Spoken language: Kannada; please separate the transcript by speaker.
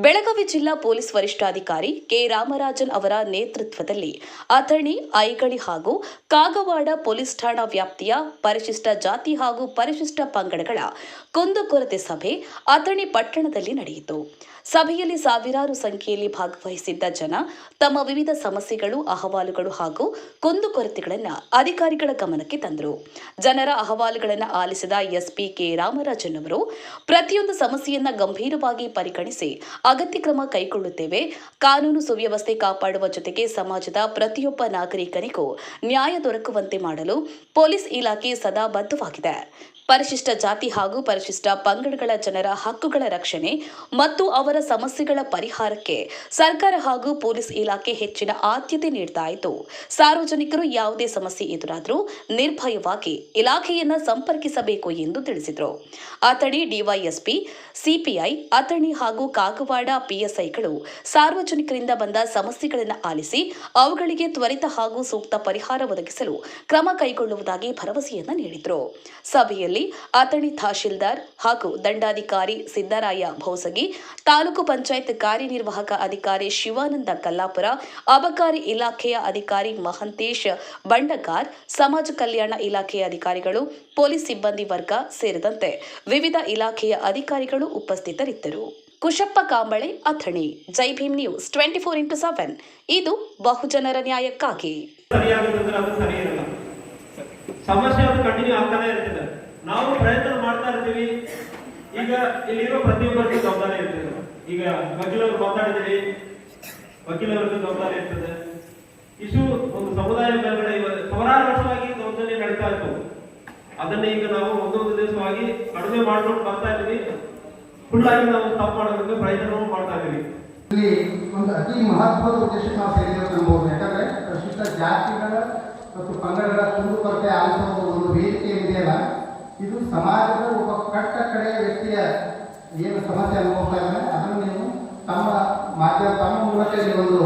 Speaker 1: ಬೆಳಗಾವಿ ಜಿಲ್ಲಾ ಪೊಲೀಸ್ ವರಿಷ್ಠಾಧಿಕಾರಿ ಕೆ ರಾಮರಾಜನ್ ಅವರ ನೇತೃತ್ವದಲ್ಲಿ ಅಥಣಿ, ಐಗಳಿ ಹಾಗೂ ಕಾಗವಾಡ ಪೊಲೀಸ್ ಠಾಣಾ ವ್ಯಾಪ್ತಿಯ ಪರಿಶಿಷ್ಟ ಜಾತಿ ಹಾಗೂ ಪರಿಶಿಷ್ಟ ಪಂಗಡಗಳ ಕುಂದುಕೊರತೆ ಸಭೆ ಅಥಣಿ ಪಟ್ಟಣದಲ್ಲಿ ನಡೆಯಿತು. ಸಭೆಯಲ್ಲಿ ಸಾವಿರಾರು ಸಂಖ್ಯೆಯಲ್ಲಿ ಭಾಗವಹಿಸಿದ್ದ ಜನ ತಮ್ಮ ವಿವಿಧ ಸಮಸ್ಯೆಗಳು, ಅಹವಾಲುಗಳು ಹಾಗೂ ಕುಂದುಕೊರತೆಗಳನ್ನು ಅಧಿಕಾರಿಗಳ ಗಮನಕ್ಕೆ ತಂದರು. ಜನರ ಅಹವಾಲುಗಳನ್ನು ಆಲಿಸಿದ ಎಸ್ಪಿ ಕೆ ರಾಮರಾಜನ್ ಅವರು ಪ್ರತಿಯೊಂದು ಸಮಸ್ಯೆಯನ್ನ ಗಂಭೀರವಾಗಿ ಪರಿಗಣಿಸಿ ಅಗತ್ಯ ಕ್ರಮ ಕೈಗೊಳ್ಳುತ್ತೇವೆ. ಕಾನೂನು ಸುವ್ಯವಸ್ಥೆ ಕಾಪಾಡುವ ಜೊತೆಗೆ ಸಮಾಜದ ಪ್ರತಿಯೊಬ್ಬ ನಾಗರಿಕನಿಗೂ ನ್ಯಾಯ ದೊರಕುವಂತೆ ಮಾಡಲು ಪೊಲೀಸ್ ಇಲಾಖೆ ಸದಾ ಬದ್ಧವಾಗಿದೆ. ಪರಿಶಿಷ್ಟ ಜಾತಿ ಹಾಗೂ ಪರಿಶಿಷ್ಟ ಪಂಗಡಗಳ ಜನರ ಹಕ್ಕುಗಳ ರಕ್ಷಣೆ ಮತ್ತು ಅವರ ಸಮಸ್ಯೆಗಳ ಪರಿಹಾರಕ್ಕೆ ಸರ್ಕಾರ ಹಾಗೂ ಪೊಲೀಸ್ ಇಲಾಖೆ ಹೆಚ್ಚಿನ ಆದ್ಯತೆ ನೀಡ್ತಾ ಇದ್ದು, ಸಾರ್ವಜನಿಕರು ಯಾವುದೇ ಸಮಸ್ಯೆ ಎದುರಾದರೂ ನಿರ್ಭಯವಾಗಿ ಇಲಾಖೆಯನ್ನ ಸಂಪರ್ಕಿಸಬೇಕು ಎಂದು ತಿಳಿಸಿದರು. ಅಥಣಿ ಡಿವೈಎಸ್ಪಿ, ಸಿಪಿಐ, ಅಥಣಿ ಹಾಗೂ ಕಾಗವಾಡ ಪಿಎಸ್ಐಗಳು ಸಾರ್ವಜನಿಕರಿಂದ ಬಂದ ಸಮಸ್ಯೆಗಳನ್ನು ಆಲಿಸಿ ಅವುಗಳಿಗೆ ತ್ವರಿತ ಹಾಗೂ ಸೂಕ್ತ ಪರಿಹಾರ ಒದಗಿಸಲು ಕ್ರಮ ಕೈಗೊಳ್ಳುವುದಾಗಿ ಭರವಸೆಯನ್ನ ನೀಡಿದರು. ಸಭೆಯಲ್ಲಿ ಅಥಣಿ ತಹಶೀಲ್ದಾರ್ ಹಾಗೂ ದಂಡಾಧಿಕಾರಿ ಸಿದ್ದರಾಯ ಭೋಸಗಿ, ತಾಲೂಕು ಪಂಚಾಯತ್ ಕಾರ್ಯನಿರ್ವಾಹಕ ಅಧಿಕಾರಿ ಶಿವಾನಂದ ಕಲ್ಲಾಪುರ, ಅಬಕಾರಿ ಇಲಾಖೆಯ ಅಧಿಕಾರಿ ಮಹಂತೇಶ್ ಬಂಡಗಾರ್, ಸಮಾಜ ಕಲ್ಯಾಣ ಇಲಾಖೆಯ ಅಧಿಕಾರಿಗಳು, ಪೊಲೀಸ್ ಸಿಬ್ಬಂದಿ ವರ್ಗ ಸೇರಿದಂತೆ ವಿವಿಧ ಇಲಾಖೆಯ ಅಧಿಕಾರಿಗಳು ಉಪಸ್ಥಿತರಿದ್ದರು. ಕುಶಪ್ಪ ಕಾಂಬಳೆ, ಅಥಣಿ. ಜೈ ಭೀಮ್ ನ್ಯೂಸ್ 24x7. ಇದು ಬಹುಜನರ ನ್ಯಾಯಕ್ಕಾಗಿ.
Speaker 2: ಸಮಸ್ಯೆ ಅದು ಕಂಟಿನ್ಯೂ ಆಗ್ತಾನೆ ಇರ್ತದೆ. ನಾವು ಪ್ರಯತ್ನ ಮಾಡ್ತಾ ಇರ್ತೀವಿ. ಈಗ ಇಲ್ಲಿರೋ ಪ್ರತಿಯೊಬ್ಬರಿಗೂ ಜವಾಬ್ದಾರಿ ಇರ್ತದೆ. ಈಗ ವಕೀಲರು ಮಾತಾಡಿದ್ರಿ, ವಕೀಲರಿಗೂ ಜವಾಬ್ದಾರಿ ಇರ್ತದೆ. ಇಶು ಒಂದು ಸಮುದಾಯ ಮೇಲ್ಗಡೆ ಸಾವಿರಾರು ವರ್ಷವಾಗಿ ದೌರ್ಜನ್ಯ ನಡೀತಾ ಇತ್ತು. ಅದನ್ನ ಈಗ ನಾವು ಒಂದೊಂದು ದಿವಸವಾಗಿ ಕಡಿಮೆ ಮಾಡ್ಕೊಂಡು ಬರ್ತಾ ಇದ್ದೀವಿ. ಫುಲ್ಲಾಗಿ ನಾವು ಸ್ಟಾಪ್ ಮಾಡೋದಕ್ಕೆ ಪ್ರಯತ್ನ ಮಾಡ್ತಾ ಇದ್ದೀವಿ.
Speaker 3: ಇಲ್ಲಿ ಒಂದು ಅತಿ ಮಹತ್ವದ ಉದ್ದೇಶ ನಾವು ಸೇರಿದ್ದೇವೆ ಅನ್ಬೋದು. ಯಾಕಂದ್ರೆ ಪರಿಶಿಷ್ಟ ಜಾತಿಗಳ ಮತ್ತು ಪಂಗಡಗಳ ಕುಂದುಕೊರತೆ ಆಲಿಸುವ ಒಂದು ವೇದಿಕೆ ಇದೆಯಲ್ಲ, ಇದು ಸಮಾಜದ ಒಬ್ಬ ಕಟ್ಟ ಕಡೆಯ ವ್ಯಕ್ತಿಯ ಏನು ಸಮಸ್ಯೆ ಅನುಭವಿಸ್ತಾ ಇದ್ದಾರೆ ಅದನ್ನು ನೀವು ತಮ್ಮ ಮೂಲಕ ಒಂದು